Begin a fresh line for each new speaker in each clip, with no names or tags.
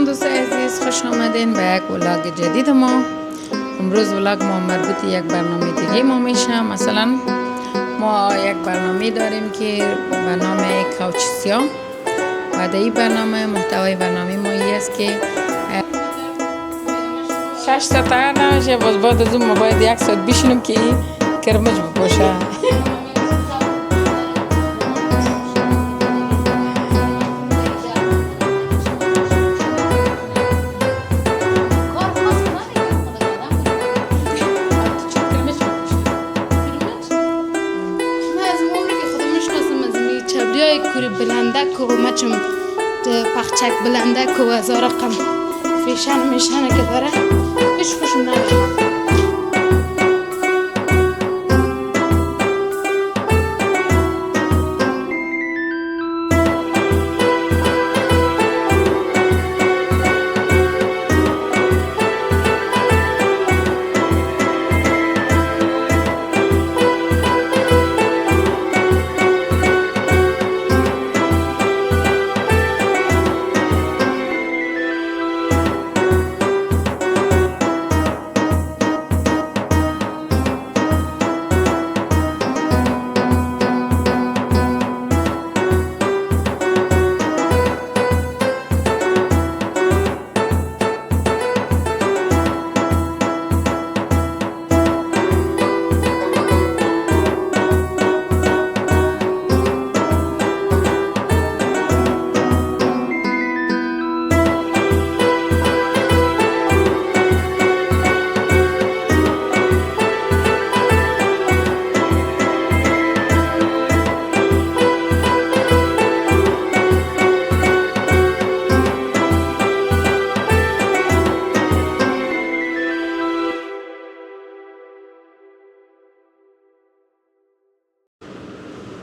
سلام دوست عزیز، خوش آمدین به یک ولاگ جدید ما. امروز ولاگ ما مربوط یک برنامه دیگه ما میشه. مثلا ما یک برنامه داریم که به نام کوچ سیاه و در این برنامه محتوای برنامه ما این است که 6 تا تیار نمیشه. باز بعد از اون ما باید یک ساعت بشینیم که این کرمج بپوشه.
کوری بلنده کو مچم پخچک بلنده کو از رقم فیشن میشنه که داره هیچ خوشم نمیاد.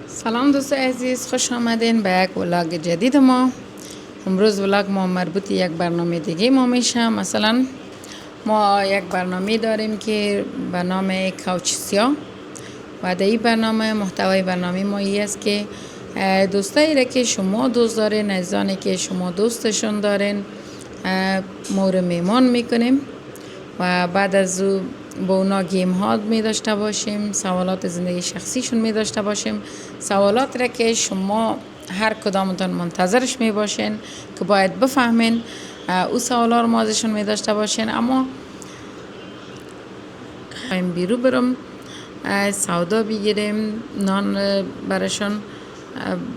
سلام دوست عزیز، خوش آمدین به یک ولاگ جدید ما. امروز ولاگ ما مربوط یک برنامه دیگه ما میشه. مثلا ما یک برنامه داریم که به نام کوچ سیاه و در این برنامه محتوای برنامه ما این است که دوستایی را که شما دوست دارین، عزیزانی که شما دوستشون دارین، ما رو میمان میکنیم و بعد از او با اونا گیم ها می داشته باشیم، سوالات زندگی شخصیشون می داشته باشیم، سوالات را که شما هر کدامتون منتظرش می باشین که باید بفهمین، او سوالا رو ما ازشون می داشته باشین. اما بیرو برم سودا بگیریم، نان برشون،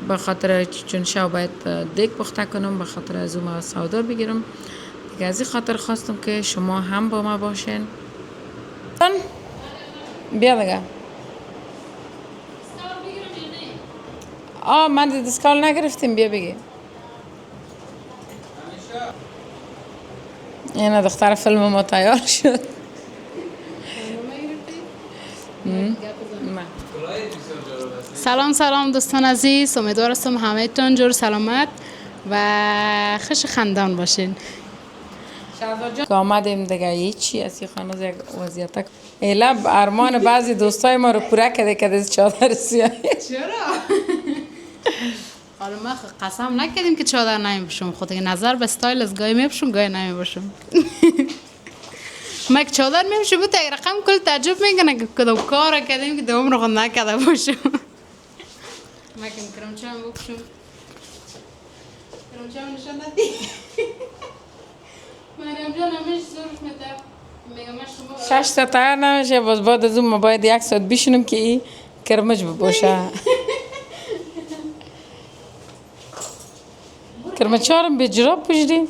به خاطر چون شب باید دیگ پخته کنم، به خاطر از اون سودا بگیرم دیگه. از این خاطر خواستم که شما هم با ما باشین. بیا دیگه. من دیسکال نگرفتیم. بیا بگی. اینه دختر فیلم ما تیار شد.
سلام دوستان عزیز، امیدوارم همه تون جور سلامت و خوش خندان باشین.
که آمدیم دیگه هیچی از این خانوز یک وضعیت ایلا ارمان بعضی دوستای ما رو پوره کرده که از چادر سیاهی.
چرا؟ حالا ما قسم نکردیم که چادر نمیپوشم، خود نظر به استایل از گاهی میپوشم گاهی نمیپوشم. ما که چادر میپوشم بود یک رقم کل تعجب میکنه که کدوم کار کردیم که دوم رو خود نکرده باشم. ما که کرمچه هم بپوشم، کرمچه هم نشان ندی. مریم جان همیشه زورش میده.
6 تا تیار نمیشه. باز بعد از اون ما باید یک ساعت بشینیم که این کرمج بپوشه. کرمج چارم به جراب پوشیدیم.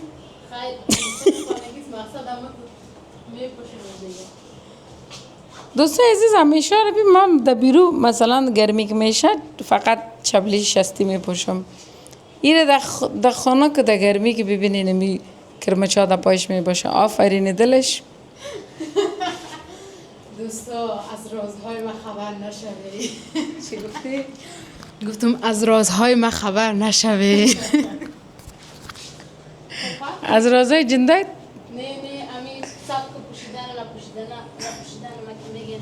دوستان عزیز، همیشه رو بیم من در بیرو مثلا گرمی که میشه فقط چپلی شستی میپوشم. ایره در خانه که در گرمی که ببینین می کرمچا در پایش میباشه. آفرین دلش.
دوستا از رازهای ما خبر نشوی. چی گفتی؟ گفتم از رازهای ما خبر نشوی.
از رازهای جنده؟
نه امیر سب که پوشیدن ما که میگن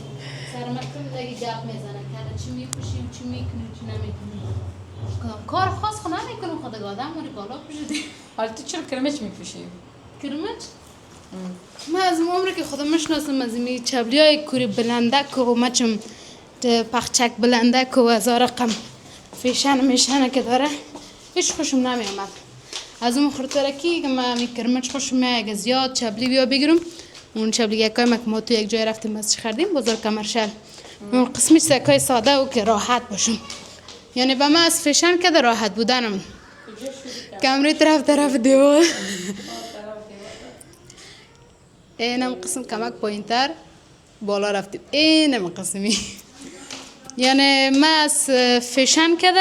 سر ما کم دیگه گپ میزنن که چی میپوشیم چی میکنیم چی نمیکنیم. کار خاص خود نمیکنم خود آدم موری کالا پوشیدی
حالا تو چرا کرمچ میپوشی؟
کرمچ؟ من از عمری که خودم میشناسم از این چبلی های کوری بلندک و مچم پخچک بلندک و از رقم فیشن میشنه که داره هیچ خوشم نمیامد. از اون خورترکی که من می کرمچ خوشم میاد اگه زیاد چبلی بیا بگیرم. اون چبلی یکای ما که ما تو یک جای رفتیم از خریدیم بازار کمرشل. اون قسمش سکای ساده و که راحت باشم. یعنی به من از فیشن که در راحت بودنم. کمری طرف دیوار. اینم قسم کمک پایینتر بالا رفتیم. اینم قسمی. یعنی من از فیشن که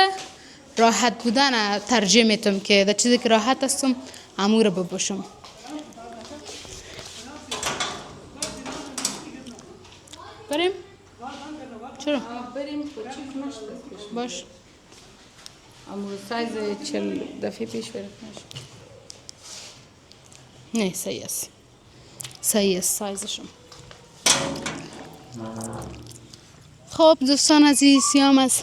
راحت بودن ترجیح میتونم که در چیزی که راحت هستم همون رو بپوشم. بریم؟ چرا؟
بریم کوچیک نشد
باش.
امور سایز 40 دفعه پیش برد
نه صحیح است. صحیح است سایزشون. خب دوستان عزیز سیام از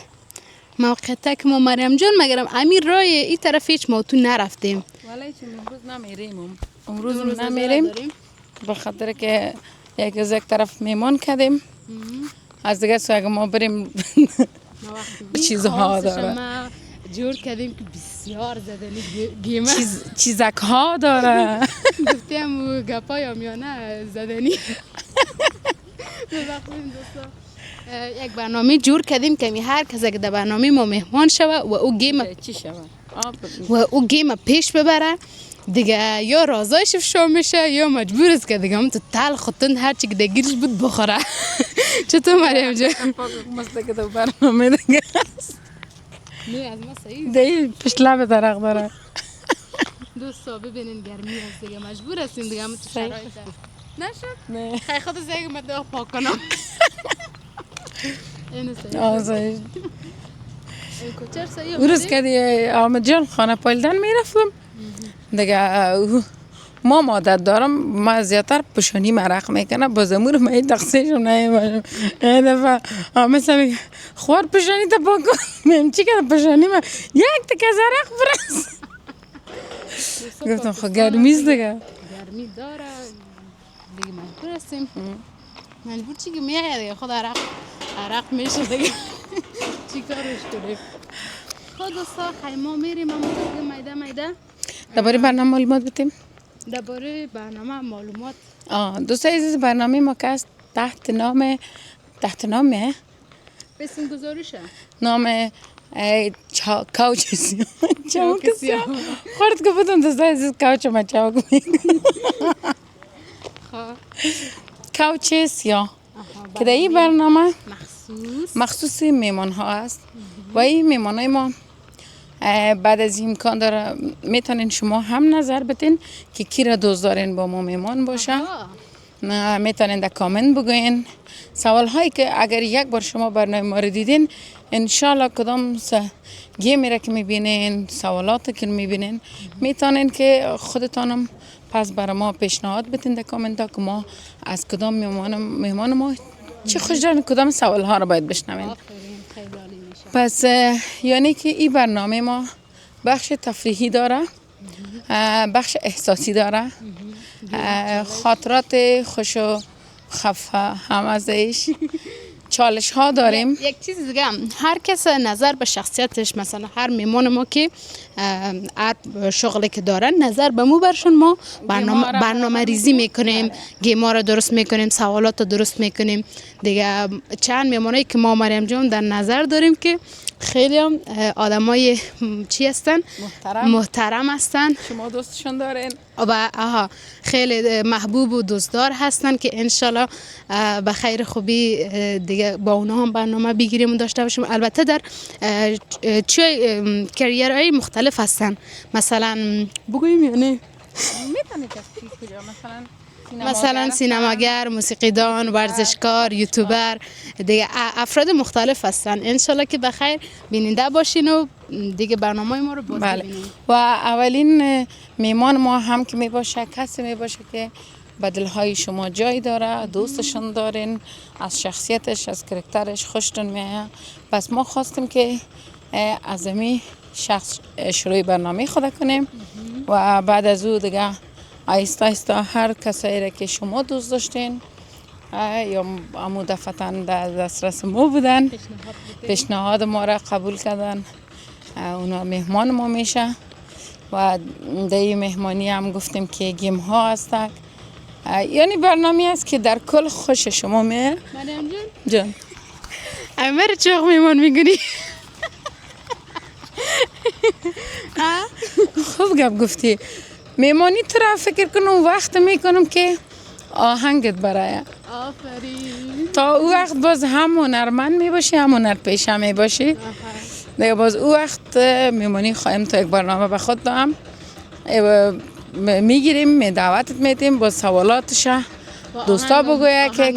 موقع تک ما مریم جان مگرم امیر رای این طرف هیچ ما تو نرفتیم.
ولی چون امروز نمیریم. امروز نمیریم به خاطر که از یک طرف میمان کردیم. از دیگه سو اگه ما بریم چیزها داره.
ما جور کردیم که بسیار زدنی گیمه.
چیزک ها داره.
گفتیم گپای آمیانه زدنی. ببخشید دوستان. یک برنامه جور کردیم که هر کسی که در برنامه ما مهمان شود و او گیم
چی شود؟
و او گیم پیش ببره دیگه یا رازایش افشا میشه یا مجبور است که دیگه هم تو تل خودتون هر چی که دگیرش بود بخوره. چطور مریم جان؟
مسته که تو برنامه دیگه است.
نه از ما صحیح
دیگه پیش لب درق داره.
دوستا ببینین گرمی هست دیگه مجبور هستیم دیگه هم تو شرایط نشد؟
نه
خیلی خود زیگه من دیگه پاک کنم. اینو صحیح
آزایش
این کچر صحیح
اون روز که دیگه آمد جان خانه پایلدن میرفتم دیگه ما مادت دارم ما زیادتر پشانی مرق میکنه باز امور ما این دقصهشم نمیباشم این دفعه مثلا میگه خوار پشانی تا پاکن میم چی کنم پشانی من یک تکه زرق برس گفتم خب گرمیست دیگه
گرمی داره دیگه مجبور هستیم مجبور چی که میاد دیگه خود عرق میشه دیگه چی کارش کنیم خود دوستا خیلی میریم اما دیگه میده
درباره برنامه معلومات بدیم
درباره برنامه معلومات
دوستان عزیز برنامه ما که است تحت نام
اسم گذاریشه
نام کاوچ سیاه خورد که بودم دوستان عزیز کاوچ ما چاوک میگم کاوچ سیاه که در این برنامه مخصوص میمان ها است و این میمان های ما بعد از این امکان داره میتونین شما هم نظر بدین که کی را دوست دارین با ما میمان باشه میتونین در کامنت بگوین سوال هایی که اگر یک بار شما برنامه ما رو دیدین انشالله کدام گیمی را که میبینین سوالاتی که میبینین میتونین که خودتانم پس برای ما پیشنهاد بدین در کامنت ها که ما از کدام میمان ما چه خوش دارین کدام سوال ها رو باید بشنوین پس یعنی که این برنامه ما بخش تفریحی داره بخش احساسی داره خاطرات خوش و خفه هم ازش چالش ها داریم
یک چیز دیگه هر کس نظر به شخصیتش مثلا هر میمون ما که هر شغلی که دارن نظر به مو برشون ما برنامه ریزی میکنیم گیما رو درست میکنیم سوالات رو درست میکنیم دیگه چند میمونایی که ما مریم جان در نظر داریم که خیلی هم آدمای چی هستن محترم هستن
شما دوستشون دارین
و خیلی محبوب و دوستدار هستن که انشالله به خیر خوبی دیگه با اونا هم برنامه بگیریم و داشته باشیم البته در کریرهای مختلف هستن مثلا بگوییم یعنی
میتونی کجا
مثلا سینماگر، موسیقیدان، ورزشکار، یوتیوبر دیگه افراد مختلف هستن انشالله که بخیر بیننده باشین و دیگه برنامه ما رو باز ببینین
و اولین میمان ما هم که میباشه کسی میباشه که به دلهای شما جای داره دوستشون دارین از شخصیتش از کرکترش خوشتون میاد پس ما خواستیم که از امی شخص شروع برنامه خود کنیم و بعد از او دیگه آیسته آیسته هر کسایی را که شما دوست داشتین یا امو دفعتا در دسترس ما بودن پیشنهاد ما را قبول کردن، اونا مهمان ما میشه و در این مهمانی هم گفتیم که گیم ها هستک، یعنی برنامه است که در کل خوش شما میه.
مریم
جان
امر چاق میمون میگنی.
خوب گپ گفتی. میمانی تو را فکر کنم وقت میکنم که آهنگت برای
آفرین.
تا او وقت باز هم هنرمند میباشی هم هنر پیشه میباشی دیگه. باز او وقت میمانی خواهیم تا یک برنامه به خود دارم میگیریم دعوتت میتیم با سوالاتش دوستا بگویه که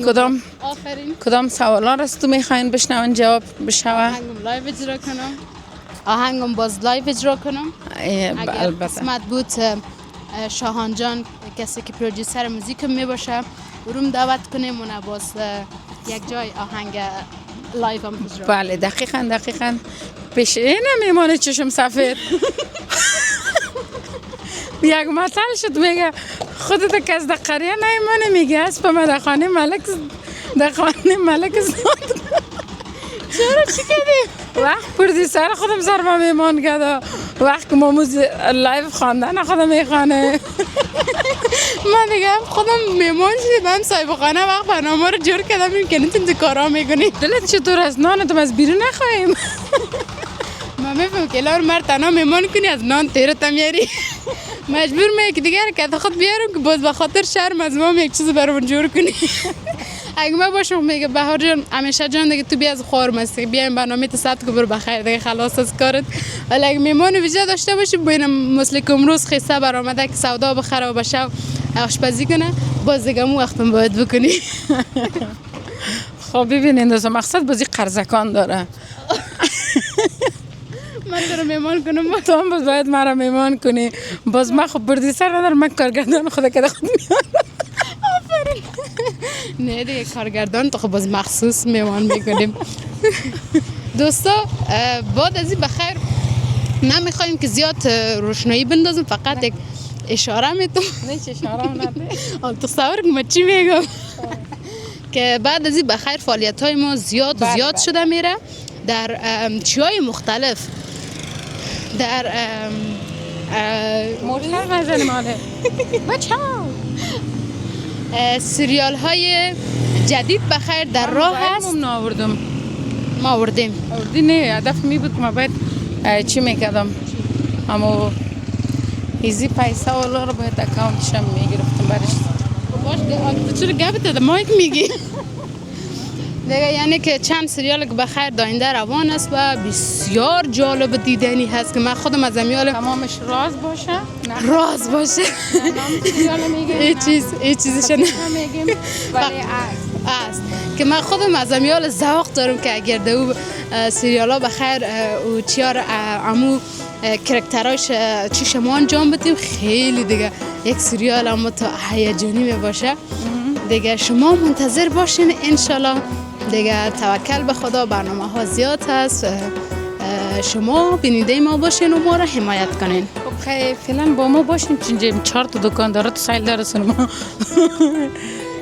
کدام سوالات است تو میخواین بشنون جواب بشوه.
آهنگم لایو اجرا کنم. آهنگم باز لایو اجرا کنم. اگر
البته
قسمت بود شاهان جان کسی که پرودیوسر موزیکم میباشه روم دعوت کنیم و باز یک جای آهنگ لایو هم اجرا.
بله دقیقاً پیش اینه میمانه چشم سفید. یک مثل شد میگه خودت که از در قریه نیمانه میگه از پا در خانه ملک زاد.
چرا چی کردی؟
وقت پردیسر خودم سر ما میمان کرده وقت که ماموز لایو خواندن خودم میخوانه.
من دیگه خودم میمان شدم صاحب خانه وقت برنامه رو جور کردم میکنید این کارا میکنی.
دلت چطور است؟ نانتم از بیرون نخواهیم.
من میفهم که لار مرد تنها میمان کنی از نان تیرتم میاری. مجبور میگه که دیگر که خود بیارم که باز به خاطر شرم از ما یک چیز برام جور کنی. اگه ما باشم میگه بهار جان همیشه جان دیگه تو بیا از خوار مستی بیایم برنامه تو ثبت کن برو بخیر دیگه خلاص از کارت. ولی اگه میمان ویژه داشته باشی ببینم مثل که امروز خیسته برآمده که سودا بخره و بشه آشپزی کنه باز دیگه مو وقتم باید بکنی.
خب ببینید دوستان مقصد بازی قرضکان داره.
من تو رو میمان کنم
تو هم باید مرا میمان کنی. باز من خب پردیسر ندارم، من کارگردان خود که خود میارم.
آفرین. نه دیگه کارگردان تو خب باز مخصوص میمان میکنیم. دوستا بعد از این بخیر نمیخوایم که زیاد روشنایی بندازم، فقط یک اشاره میتونم.
نه چه اشاره نده.
تصور که من چی میگم. که بعد از این بخیر فعالیت های ما زیاد شده میره در چیهای مختلف. در
موتر نزنی ماله بچه ها
سریال های جدید بخیر در راه هست. ما آوردیم
نه هدف می بود که ما باید چی میکردم اما ایزی پیسه والا رو باید اکاونتشم میگرفتم برش.
باش چرا گفت ده مایک میگی. دیگه یعنی که چند سریال که بخیر داینده روان است و بسیار جالب دیدنی هست که من خودم از امیال
تمامش راز باشه.
راز باشه. این چیزش
میگیم ولی
است که من خودم از امیال ذوق دارم که اگر دو سریال ها بخیر و چیار عمو کرکتراش چی شما انجام بدیم خیلی دیگه یک سریال اما تا هیجانی می باشه دیگه. شما منتظر باشین انشالله دیگه. توکل به خدا، برنامه ها زیاد هست، شما بیننده ما باشین و ما را حمایت کنین.
خب خیلی فعلا با ما باشین چون 4 تا دکان داره تو سایل دارسون ما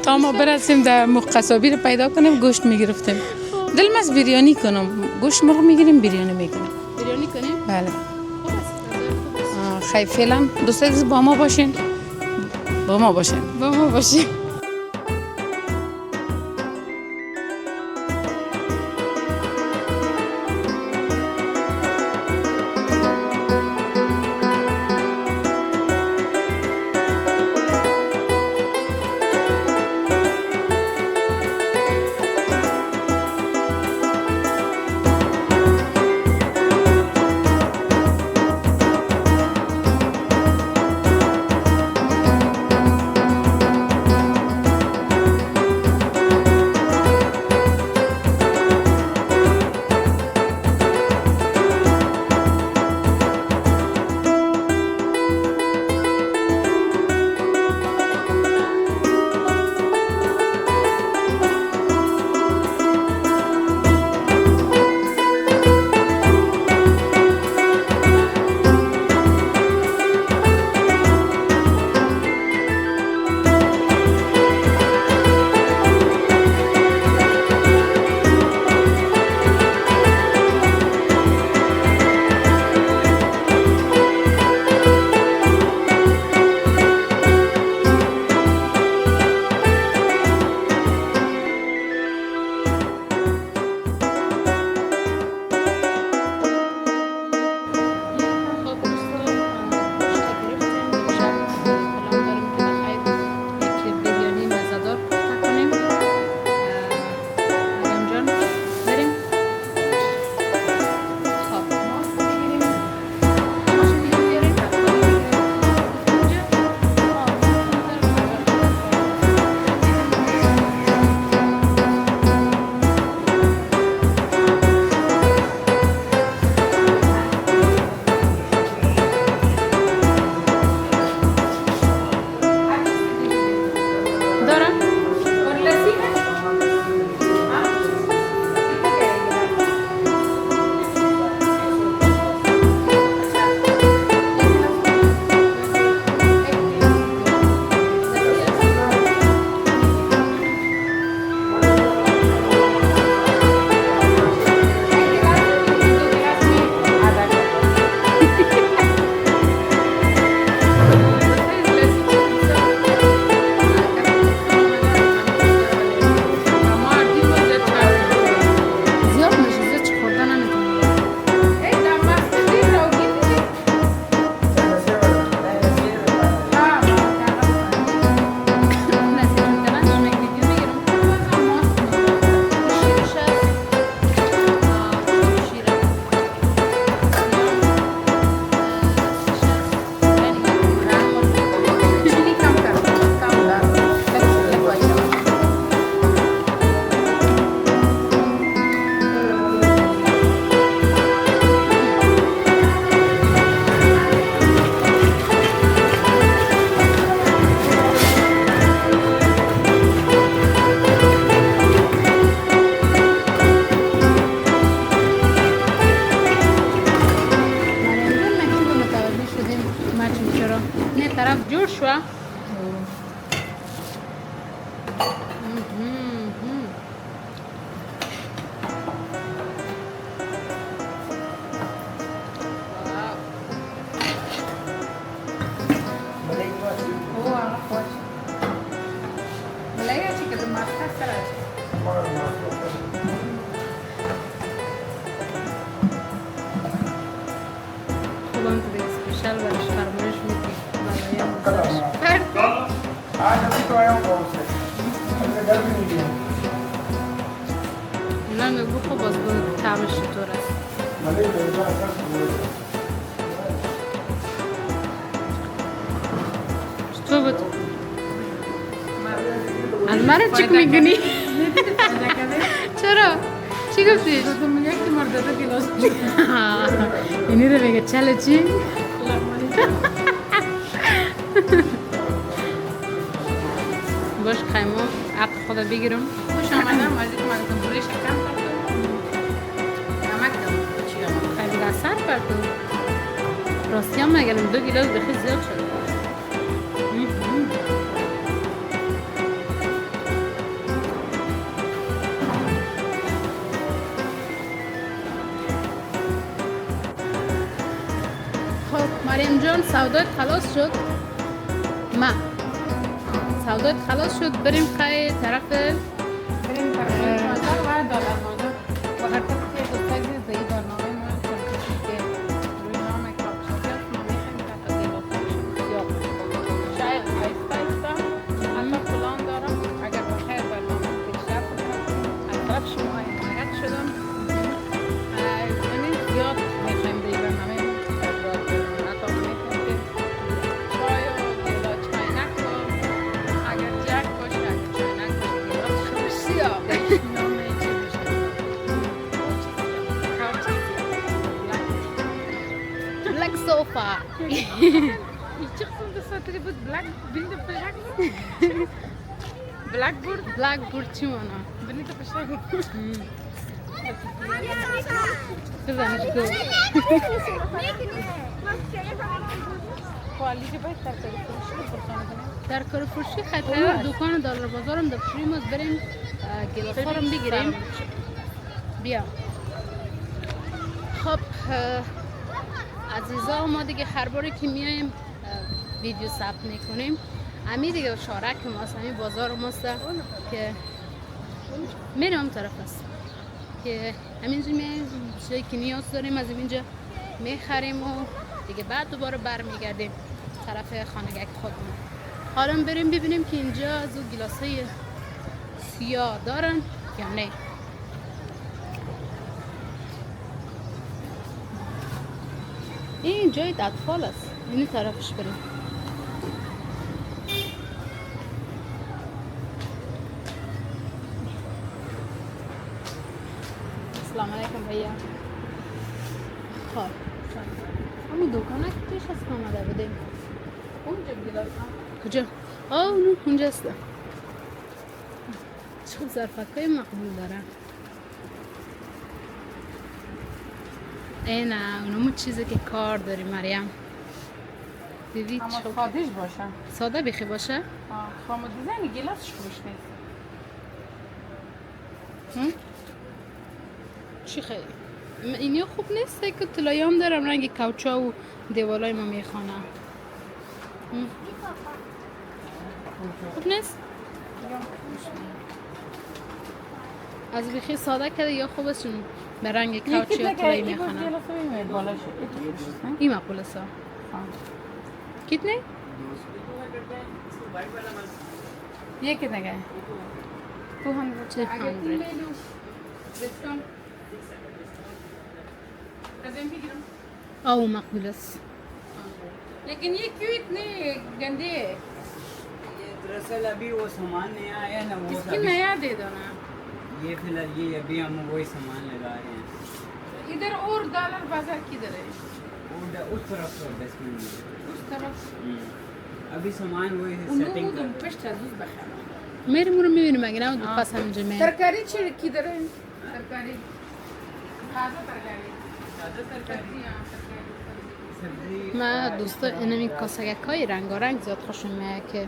تا ما برسیم در مقصابی رو پیدا کنیم گوشت میگرفتیم. دلم از بریانی کنم، گوشت مرغ میگیریم بریانی میکنیم.
بریانی کنیم؟
بله. خیلی فعلا دوستان با ما باشین. با ما باشین.
این طرف جور شو خوبم تو دیگه سپیشل برش فرمایش میکنی نه میگو خب باز بود طعمش چطور است چطور بود؟ از مرا چی میگونی؟ چرا؟ چی گفتی؟
تو میگه که مرده گلاس
اینی رو بگه چله چی؟ باش خیمه عقل خدا بگیرم
خوش آمدم از اینکه من بوریش کم کردم نمک دارم چی هم
خیلی اثر پرتو راستی هم نگرم 2 گیلاس بخی زیاد شد خب مریم جان سودات خلاص شد ما سودات خلاص شد بریم خیلی طرف
بریم طرف بازار و دلار بازار و هر کسی که دوستایی به این برنامه ما که روی نام کاپشنیات ما میخوایم که تا گلاس شاید ایستا حتی پلان دارم اگر بخیر برنامه پیشرفت کنم از طرف شما حمایت شدم یعنی زیاد میخوایم به این برنامه ابراز کنیم حتی میخوایم که چای و گلاس چاینک و اگر جک باشه اگر چاینک باشه گلاس شما نام چی میشه
بلک صوفا
چه خونده ساتری بود بلک بینده پشک بلک بورد
بلک بورد چی مانا؟
بینده پشک
بزنش گو
خوالیجه باید ترکاری فروشی پرسانه کنیم
در کار فروشی خیلی دکان دلار بازارم در پشویم بریم گلاس ها رو بگیریم بیا خب عزیزا ما دیگه هر باری که میایم ویدیو ثبت میکنیم امی دیگه شارک ماست امی بازار ماست که میرم اون طرف است که همینجا میایم چیزایی که نیاز داریم از اینجا میخریم و دیگه بعد دوباره برمیگردیم طرف خانگک خودمون حالا بریم ببینیم که اینجا از اون گلاسای سیاه دارن یا نه این جای اطفال است این طرفش بریم السلام علیکم بھیا خب همون دکانه که پیش از آمده بودیم
اونجا گلاس ها
کجا؟ اونجاست چون ظرفکای مقبول دارن اینه اونمون چیزی که کار داری مریم دیدی
اما
چه
سادهش باشه
ساده بخی باشه
خامو دیزاین گلاسش خوش نیست
چی خیلی اینیا خوب نیست که طلایی هم دارم رنگ کوچا و دیوالای ما میخوانه خوب نیست از بخی ساده کرده یا خوب است چون به رنگ کوچی یا طلایی میخوانه این مقبول است कितने
ये कितने का है 200 अगर
200
तीन ले लूँ डिस्काउंट कदम भी गिरम
او مقبول است
लेकिन ये क्यों इतने गंदे है
ये दरअसल अभी वो सामान नया आया ना वो
इसकी
अभी-
नया दे दो ना
ये फिलहाल ये अभी हम वही सामान लगा रहे हैं
इधर और डॉलर बाजार किधर है
उस तरफ तो बेसमेंट में
उस तरफ
अभी सामान वही सेटिंग
ونود
कर
پشت از روز بخرم
میریم رو میبینیم اگه نه پس همینجا میریم
ترکاری چی किधर है ترکاری تازه ترکاری تازه ترکاری
सब्जी
من دوست اینمی کاسگک های رنگارنگ زیاد خوشم میاد که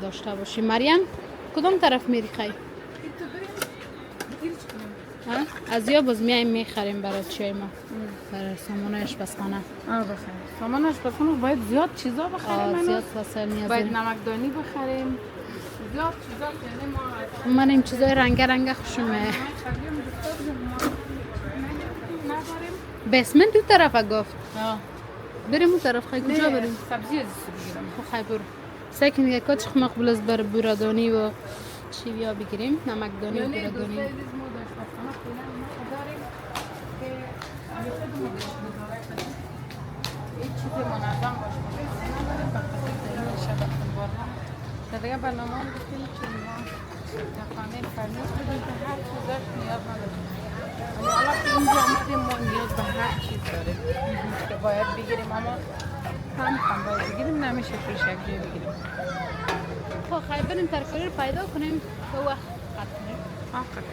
داشته باشی. مریم کدام طرف میری خی؟ از یا باز میایم میخریم برای چای ما برای سامان آشپزخانه.
بخیر. سامان آشپزخانه باید زیاد چیزا بخریم.
زیاد وسایل نیاز
باید
داریم.
نمکدانی بخریم. زیاد چیزا یعنی ما
من این چیزای رنگ رنگ خوشم میاد. بسمن دو طرف گفت. بریم اون طرف خیلی کجا بریم؟
سبزی از بگیرم.
خب خیلی برو. سعی میگه کاش مقبول است بر بورادانی و چی بیا بگیریم نمکدانی و بورادانی.
دیگه برنامه هم بکنیم که ما در خانه فرمیز بدیم که هر چیزاش نیاز نداریم. ولی حالا که اینجا آمدیم ما نیاز به هر چیز داریم که باید بگیریم، اما هم باید بگیریم، نمیشه پیشک جای بگیریم.
خب خیلی بریم ترکاری رو پیدا کنیم که وقت قد کنیم.
آفرین.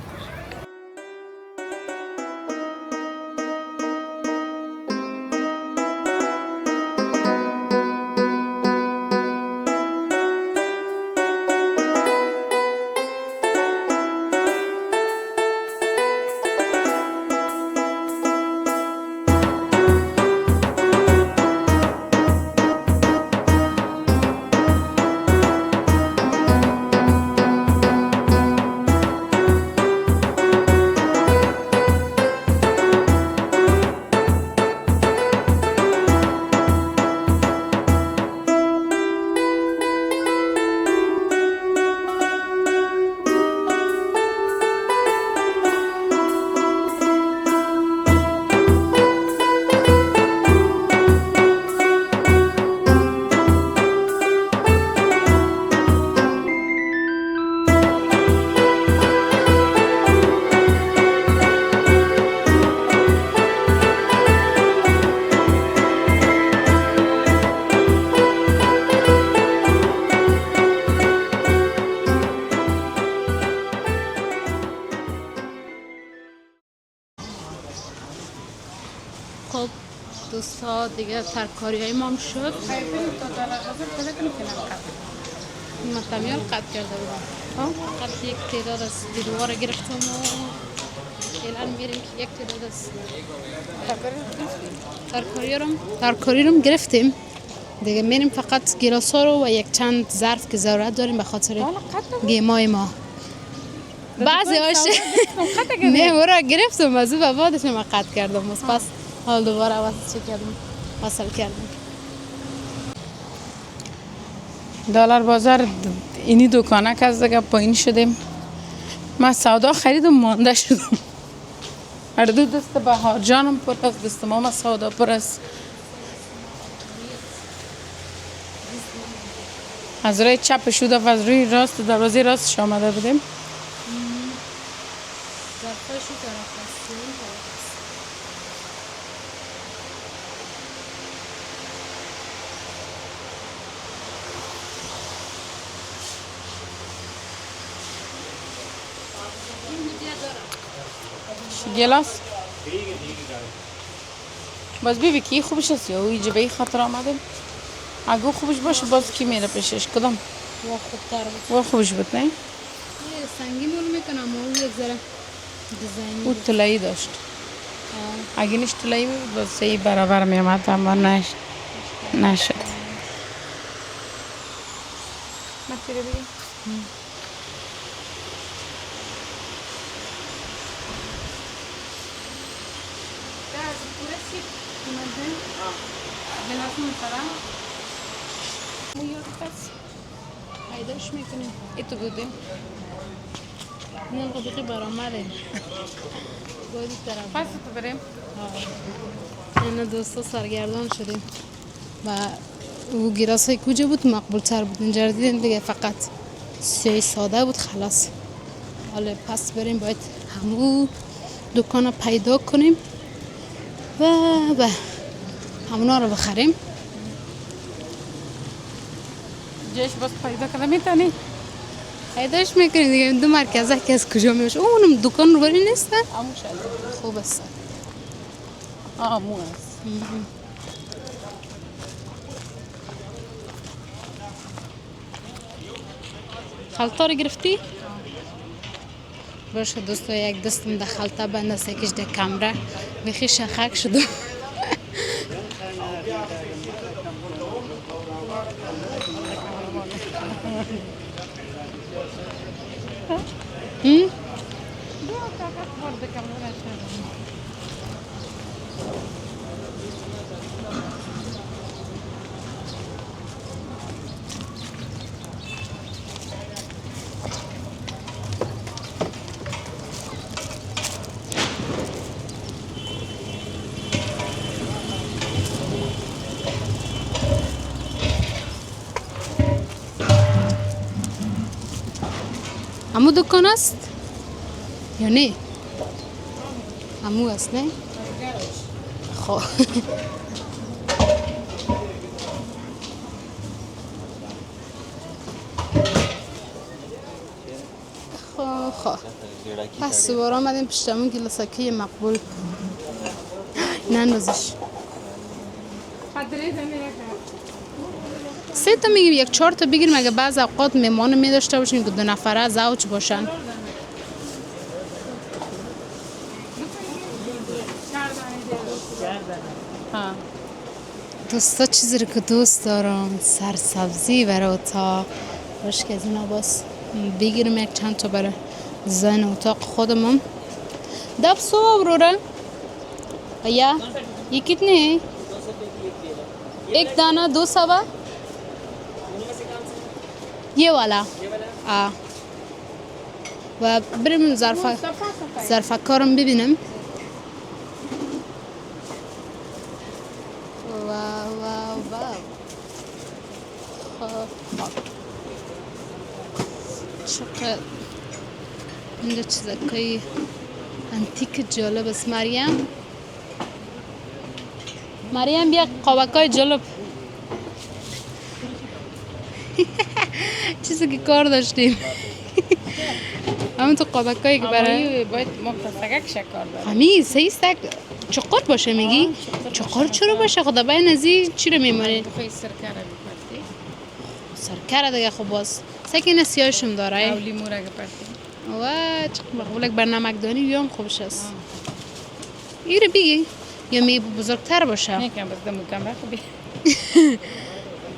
خب دوستا دیگه ترکاری های ما هم شد. من تمیال قطع کرده بودم. فقط یک تعداد از دیدوار گرفتم و الان میریم که یک تعداد از ترکاری رو گرفتیم دیگه. میریم فقط گیلاسا رو و یک چند ظرف که ضرورت داریم به خاطر گیمای ما. بعضی هاش نه برا گرفتم از اون بعدش من قطع کردم. پس حال دوباره عوض چه کردم وصل کردم.
دلار بازار اینی دکانه که از دیگه پایین شدیم. من سودا خریدم مانده شدم. هر دو دست بهار جانم پر است، دست ماما سودا پر است. از روی چپ شده و از روی راست دروازه راستش آمده بودیم.
ظرفاشو طرف است.
گلاس باز بیبی کی خوبش است یا اوی جبهی خاطر آمدیم. اگه خوبش باشه باز کی میره پیشش کدام
و خوبتر بود.
و خوبش بود نه؟
یه سنگین رو میکنم و یک ذره دیزاینی
او طلایی داشت. اگه نیش طلایی بود باز سه برابر میامد اما نشد. ما تیره بگیم
پیداش میکنیم.
ایتو بودیم
نه قدقی برامده باید طرف
پس تو بریم.
اینه دوستا سرگردان شدیم و او گیراس های کجا بود مقبول تر بود. اینجا دیدین دیگه فقط سیاه ساده بود خلاص. حالا پس بریم باید همو دکان پیدا کنیم و همونا رو بخریم.
جایش باز پیدا کنه میتونی؟
پیداش میکنیم دیگه. دو مرکزه که از کجا میشه اونم دکان رو بری نیستن.
آموش هست
خوب است.
آمو هست
خلطه رو گرفتی؟ باشه دوستا یک دستم در خلطه بند است یکیش در کمره بخی شخک شدم امو دکان است؟ یا نه؟ امو است نه؟ خب خب پس دوباره آمدیم پشتمون کلاساکی مقبول نندازش سه تا میگیم یک 4 تا بگیریم اگه بعض اوقات مهمان می داشته باشیم که 2 نفره زوج باشن دوستا چیزی رو که دوست دارم سرسبزی برای اتاق باشه که از اینا باز بگیریم یک چند تا برای زن اتاق خودمون دب سو بروره یا ये कितने हैं एक दाना 200 ये वाला و بریم ظرفه کارم ببینم واو چقدر اینجا چیزکایی انتیک جالب است مریم بیا قابکای جالب چیزی که کار داشتیم همون تو قابکایی که برای
باید مقتصگک شکار داره
همی سهی سگ چقدر باشه میگی؟ چقدر چرا باشه خدا باید نزی چی رو میمانی؟
بخوای سرکه رو بپرتی
سرکه دیگه خب باز سکین سیاهشم داره
او لیمو رو بپرتی
و چقدر مقبولک بر نمکدانی بیام خوبش است این رو بگی یا می بزرگتر باشه
نیکم بس دمو کم خوبی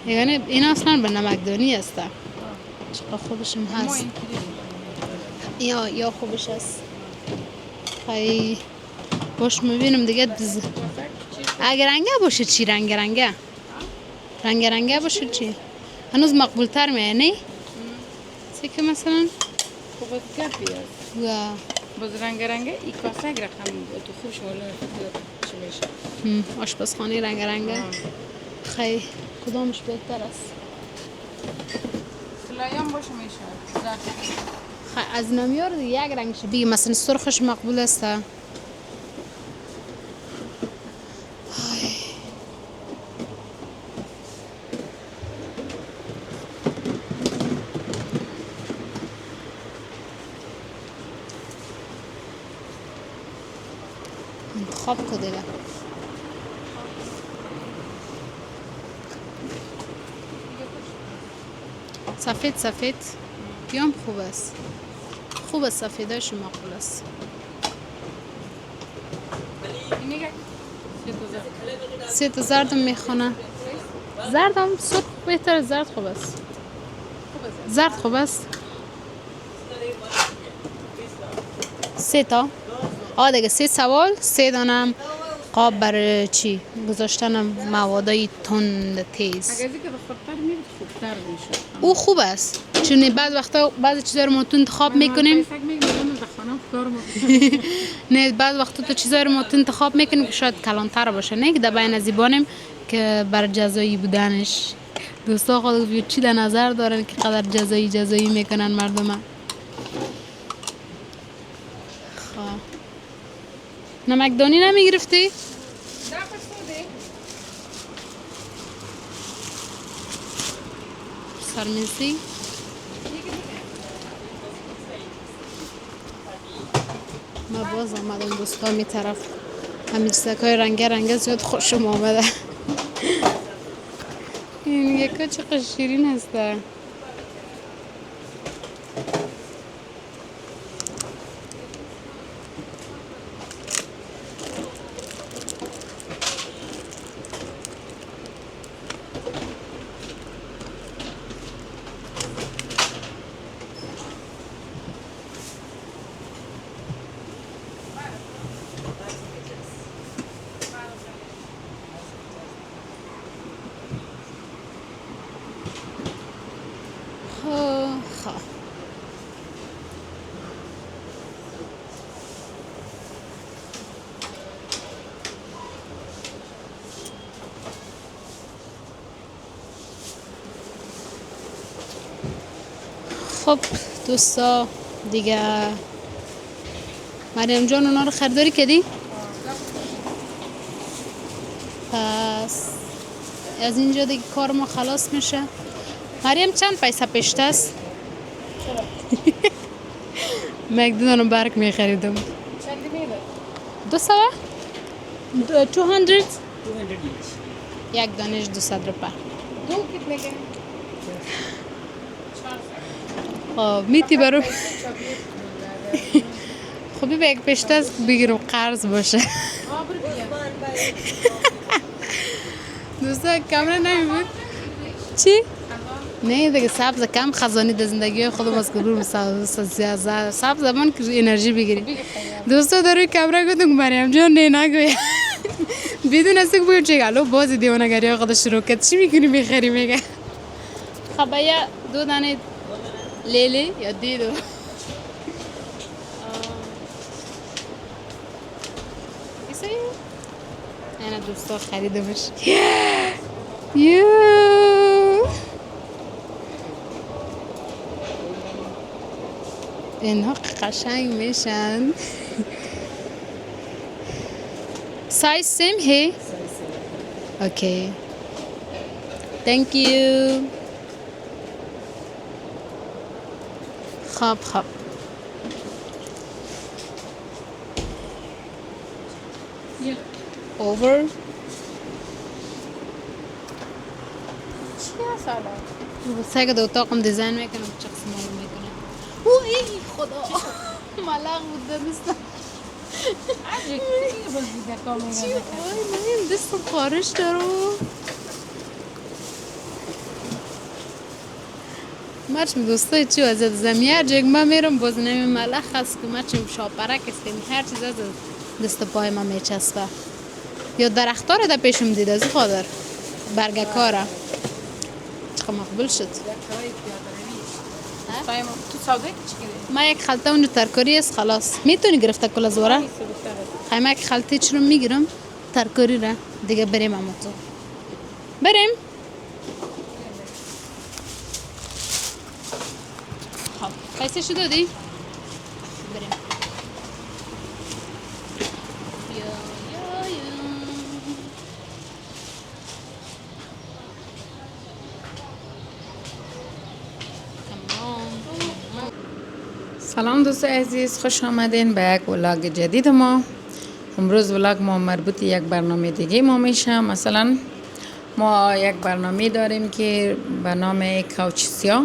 یعنی این اصلا به نمکدانی است چقدر خوبشم هست یا خوبش است خیلی باش میبینم دیگه اگر رنگه باشه چی رنگه باشه چی هنوز مقبول تر میه نه که مثلا
خوب گپی است
و
باز رنگ ای کاسه رقم تو خوش ولی چی میشه
آشپزخانه رنگ خیلی کدامش بهتر است
سلایام باشه میشه
از نمیار دیگه یک رنگش بگی مثلا سرخش مقبول است انتخاب کو دیگه سفید بیام خوب است سفیدش مقبول است 3 زردم میخونه زردم سرخ بهتر زرد خوب است زرد خوب است 3 تا دیگه 3 سوال 3 دانم قاب برای چی گذاشتنم موادای تند تیز
اگه دیگه بخورتر میره خوبتر میشه
او خوب است چون بعض وقتا بعضی چیزا رو ما تو انتخاب میکنیم نه بعض وقتا تو چیزا رو ما تو انتخاب میکنیم که شاید کلانتر باشه نه که در بین زیبانیم که بر جزایی بودنش دوستا خود چی در نظر دارن که قدر جزایی میکنن مردم نمکدانی نمیگرفتی؟ سرمنسی ما باز آمدم دوستا می طرف همین چیزکای رنگه زیاد خوشم آمده این یکا چقدر شیرین هسته خب خب دوستا دیگه مریم جان اونا رو خریداری کردی؟ پس از اینجا دیگه کار ما خلاص میشه. مریم چند پیسه پیشته است؟ مکدونالد برک میخریدم.
چندی میده؟
200 200 یک دانش 200 روپه.
دو کتنے کے
خب میتی برو خب به یک پیشته بگیرم قرض باشه. دوستا کامرا نمیبود چی؟ نه دیگه سبز کم خزانی در زندگی خودم از گروه سبز زمان که انرژی بگیریم. دوستا در روی کامرا گفتم مریم جان نه نگوی بدون از اینکه بگم چه الو باز دیوانه‌گری خودش شروع کرد چی میکنی میخری میگه خب یا 2 دانه لیلی یا دیدو ایسایی اینا دوستا خریده باش یو اینا قشنگ میشن سایز سیم هی اوکی thank you خب over
چی هست حالا؟
سعی دو اتاقم دیزاین میکنم شخص معلوم میکنم او ای خدا ملق بود دستم
عجیب باز دیگه کامل
چی وای من دستم خارش دارم مرچم دوستای چی وزد زمیر جگ ما میرم باز نمی ملخ هست که مرچم شاپرک استیم هر چیز از دست پای ما میچسبه یا درختار ده پیشم دیده از خادر برگه کاره چقدر مقبول شد
تو سوده چی کردی؟
ما یک خلطه اونجا ترکاری است خلاص میتونی گرفته کل از وره خیلی یک خلطه چی رو میگیرم ترکاری را دیگه بریم اما تو بریم خب پیسه شو دادی؟ بریم
سلام دوست عزیز خوش آمدین به یک ولاگ جدید ما. امروز ولاگ ما مربوط یک برنامه دیگه ما میشه. مثلا ما یک برنامه داریم که به نام کوچ سیاه.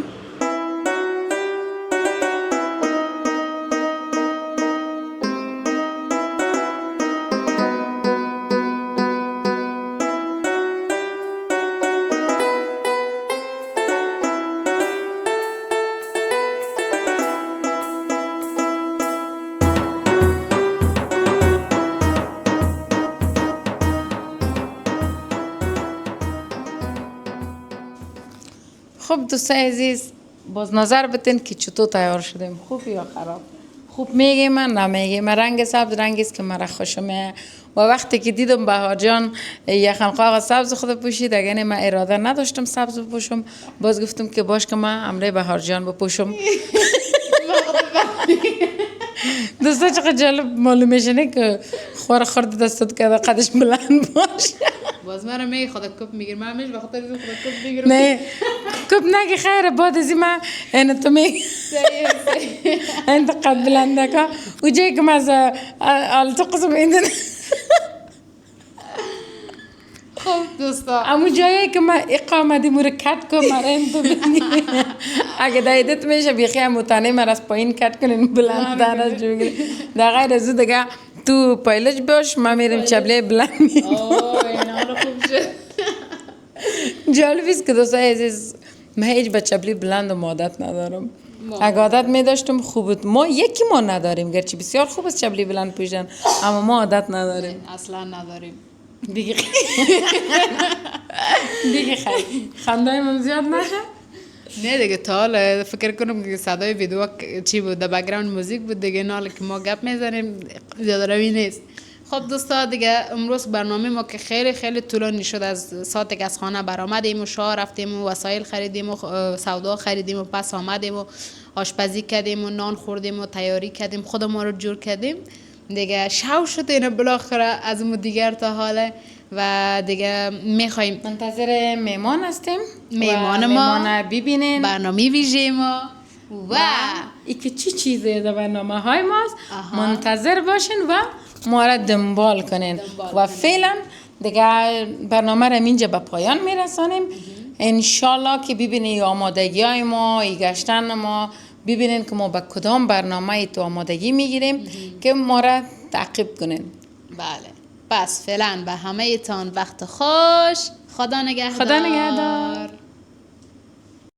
خب دوستای عزیز باز نظر بتین که چطور تیار شدیم، خوب یا خراب. خوب میگه من نمیگه من رنگ سبز رنگی است که مرا خوشمه و وقتی که دیدم بهار جان یخن قاق سبز خود پوشید اگر من اراده نداشتم سبز بپوشم باز گفتم که باش که من امره بهار جان بپوشم. دوستا چقدر جالب معلوم میشه که خورد دستت که قدش بلند باشه.
باز مرا میگه خدا کپ میگیره من همیشه بخاطر این خدا کپ میگیرم
نه کپ نگی خیره بعد از این من این تو میگی این قد بلنده که و جایی که من از قسم ایندن
خب دوستا
امو جایی که من اقامتی مورد کت که مرا این تو بینی اگه دایدت میشه بیخی همو تانه مرا از پایین کت کنین بلند در از جو بگیری در غیر از او دیگه تو پایلج باش ما میریم چبله بلند
اینا رو خوب شد
جالبیست که دوستای عزیز من هیچ به چبلی بلند و عادت ندارم. اگه عادت می داشتم خوب بود. ما نداریم گرچه بسیار خوب است چبلی بلند پوشیدن اما ما عادت نداریم.
اصلا نداریم
دیگه خیلی خندای من زیاد نشه.
نه دیگه تا حالا فکر کنم که صدای ویدیو چی بود، در بک‌گراند موزیک بود دیگه، نه که ما گپ میزنیم زیاده روی نیست. خب دوستا دیگه امروز برنامه ما که خیلی خیلی طولانی شد، از ساعتی که از خانه برآمدیم و شاه رفتیم و وسایل خریدیم و سودا خریدیم و پس آمدیم و آشپزی کردیم و نان خوردیم و تیاری کردیم، خود ما رو جور کردیم دیگه، شو شد اینو بالاخره از اون دیگر تا حاله و دیگه میخوایم
منتظر میمان هستیم.
میمان ما
میمان ببینین
برنامه ویژه ما و
ای که چی چیزی در برنامه های ماست. منتظر باشین و ما را دنبال کنین و فعلا دیگه برنامه را اینجا به پایان میرسانیم. انشالله که ببینین آمادگی های ما، ای گشتن ما، ببینین که ما به کدام برنامه تو آمادگی میگیریم که ما را تعقیب کنین.
بله، پس فعلا به همه تان وقت خوش. خدا نگهدار.
خدا نگهدار.